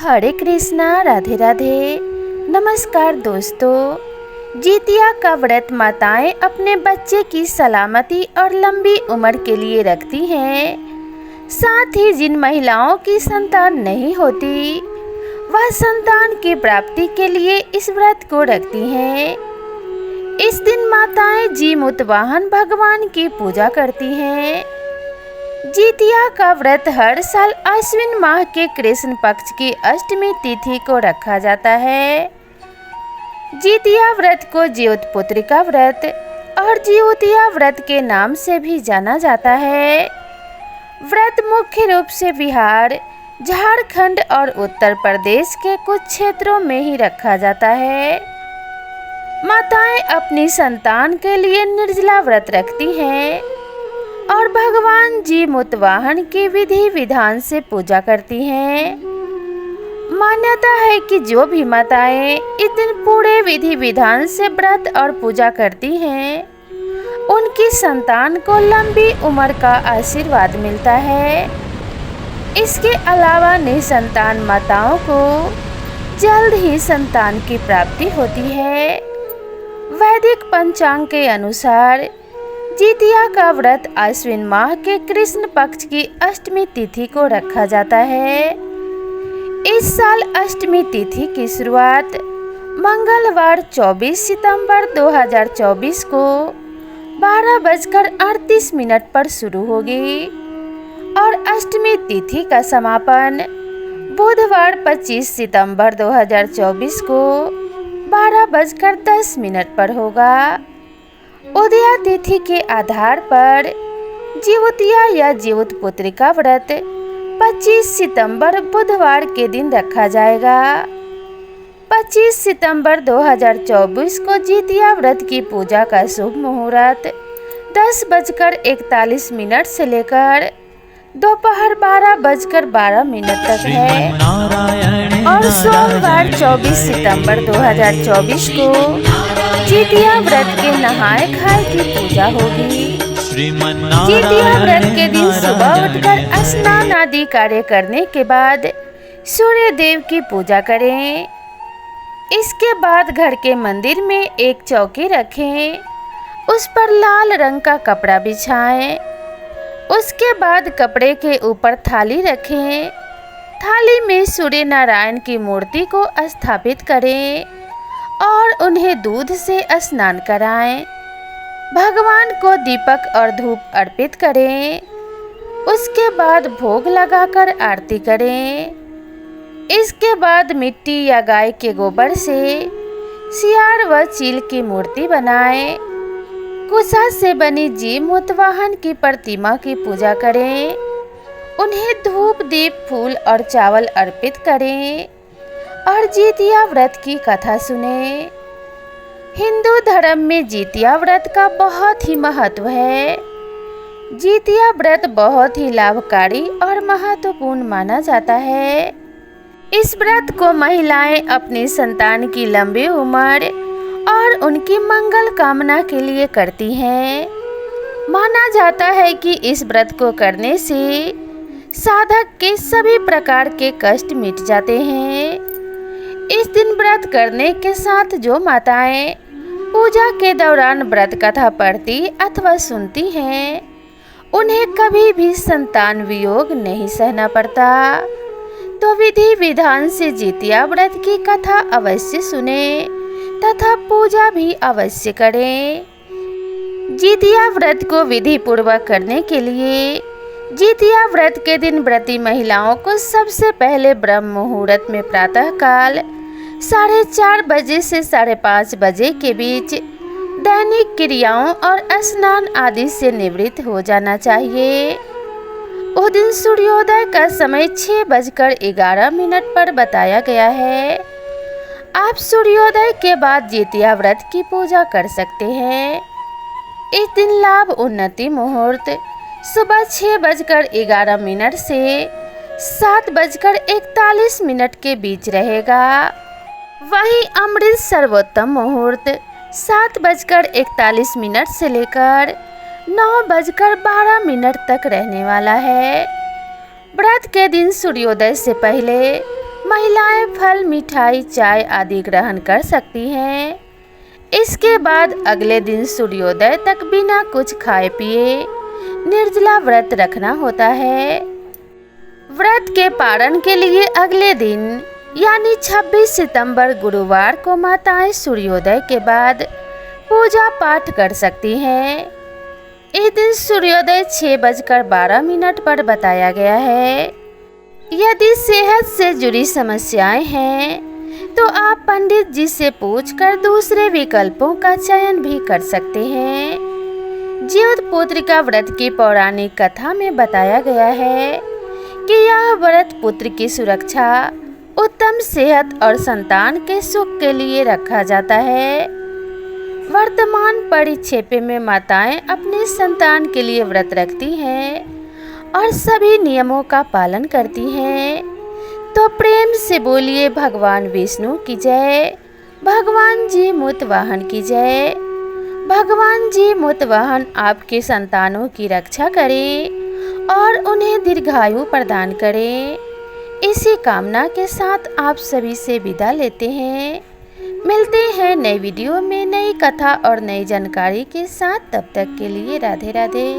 हरे कृष्णा, राधे राधे। नमस्कार दोस्तों। जितिया का व्रत माताएं अपने बच्चे की सलामती और लंबी उम्र के लिए रखती हैं। साथ ही जिन महिलाओं की संतान नहीं होती वह संतान की प्राप्ति के लिए इस व्रत को रखती हैं। इस दिन माताएं जीमूत वाहन भगवान की पूजा करती हैं। जितिया का व्रत हर साल आश्विन माह के कृष्ण पक्ष की अष्टमी तिथि को रखा जाता है। जितिया व्रत को ज्योतपुत्री का व्रत और जिउतिया व्रत के नाम से भी जाना जाता है। व्रत मुख्य रूप से बिहार, झारखंड और उत्तर प्रदेश के कुछ क्षेत्रों में ही रखा जाता है। माताएं अपनी संतान के लिए निर्जला व्रत रखती हैं और भगवान जीमूत वाहन की विधि विधान से पूजा करती हैं। मान्यता है कि जो भी माताएं इस दिन पूरे विधि विधान से व्रत और पूजा करती हैं उनकी संतान को लंबी उम्र का आशीर्वाद मिलता है। इसके अलावा निसंतान माताओं को जल्द ही संतान की प्राप्ति होती है। वैदिक पंचांग के अनुसार जितिया का व्रत आश्विन माह के कृष्ण पक्ष की अष्टमी तिथि को रखा जाता है। इस साल अष्टमी तिथि की शुरुआत मंगलवार 24 सितंबर 2024 को 12:38 पर शुरू होगी और अष्टमी तिथि का समापन बुधवार 25 सितंबर 2024 को 12:10 पर होगा। उदया तिथि के आधार पर जिउतिया या जिउतपुत्री का व्रत 25 सितंबर बुधवार के दिन रखा जाएगा। 25 सितंबर 2024 को जितिया व्रत की पूजा का शुभ मुहूर्त 10:41 से लेकर दोपहर 12:12 तक है और सोमवार 24 सितंबर 2024 को जितिया व्रत के नहाए खाए की पूजा होगी। जितिया व्रत के दिन सुबह उठकर स्नान आदि कार्य करने के बाद सूर्य देव की पूजा करें। इसके बाद घर के मंदिर में एक चौकी रखें, उस पर लाल रंग का कपड़ा बिछाएं। उसके बाद कपड़े के ऊपर थाली रखें। थाली में सूर्य नारायण की मूर्ति को स्थापित करें और उन्हें दूध से स्नान कराएं। भगवान को दीपक और धूप अर्पित करें। उसके बाद भोग लगाकर आरती करें। इसके बाद मिट्टी या गाय के गोबर से सियार व चील की मूर्ति बनाएं। कुशा से बनी जीमूत वाहन की प्रतिमा की पूजा करें। उन्हें धूप, दीप, फूल और चावल अर्पित करें और जितिया व्रत की कथा सुने। हिंदू धर्म में जितिया व्रत का बहुत ही महत्व है। जितिया व्रत बहुत ही लाभकारी और महत्वपूर्ण माना जाता है। इस व्रत को महिलाएं अपनी संतान की लंबी उम्र और उनकी मंगल कामना के लिए करती हैं। माना जाता है कि इस व्रत को करने से साधक के सभी प्रकार के कष्ट मिट जाते हैं। इस दिन व्रत करने के साथ जो माताएं पूजा के दौरान व्रत कथा पढ़ती अथवा सुनती हैं उन्हें कभी भी संतान वियोग नहीं सहना पड़ता। तो विधि विधान से जितिया व्रत की कथा अवश्य सुने तथा पूजा भी अवश्य करें। जितिया व्रत को विधि पूर्वक करने के लिए जितिया व्रत के दिन व्रती महिलाओं को सबसे पहले ब्रह्म मुहूर्त में प्रातः काल 4:30 बजे से 5:30 बजे के बीच दैनिक क्रियाओं और स्नान आदि से निवृत्त हो जाना चाहिए। उस दिन सूर्योदय का समय 6:11 पर बताया गया है। आप सूर्योदय के बाद जितिया व्रत की पूजा कर सकते हैं। इस दिन लाभ उन्नति मुहूर्त सुबह 6:11 से 7:41 के बीच रहेगा। वहीं अमृत सर्वोत्तम मुहूर्त 7:41 से लेकर 9:12 तक रहने वाला है। व्रत के दिन सूर्योदय से पहले महिलाएं फल, मिठाई, चाय आदि ग्रहण कर सकती हैं। इसके बाद अगले दिन सूर्योदय तक बिना कुछ खाए पिए निर्जला व्रत रखना होता है। व्रत के पारण के लिए अगले दिन यानी 26 सितंबर गुरुवार को माताएं सूर्योदय के बाद पूजा पाठ कर सकती हैं। इस दिन सूर्योदय 6:12 पर बताया गया है। यदि सेहत से जुड़ी समस्याएं हैं तो आप पंडित जी से पूछकर दूसरे विकल्पों का चयन भी कर सकते हैं। ज्योतिपुत्रिका व्रत की पौराणिक कथा में बताया गया है कि यह व्रत पुत्र की सुरक्षा, उत्तम सेहत और संतान के सुख के लिए रखा जाता है। वर्तमान परिक्षेप में माताएं अपने संतान के लिए व्रत रखती हैं और सभी नियमों का पालन करती हैं। तो प्रेम से बोलिए भगवान विष्णु की जय, भगवान जी मूतवाहन की जय। भगवान जी मूतवाहन आपके संतानों की रक्षा करें और उन्हें दीर्घायु प्रदान करें। इसी कामना के साथ आप सभी से विदा लेते हैं। मिलते हैं नई वीडियो में नई कथा और नई जानकारी के साथ। तब तक के लिए राधे राधे।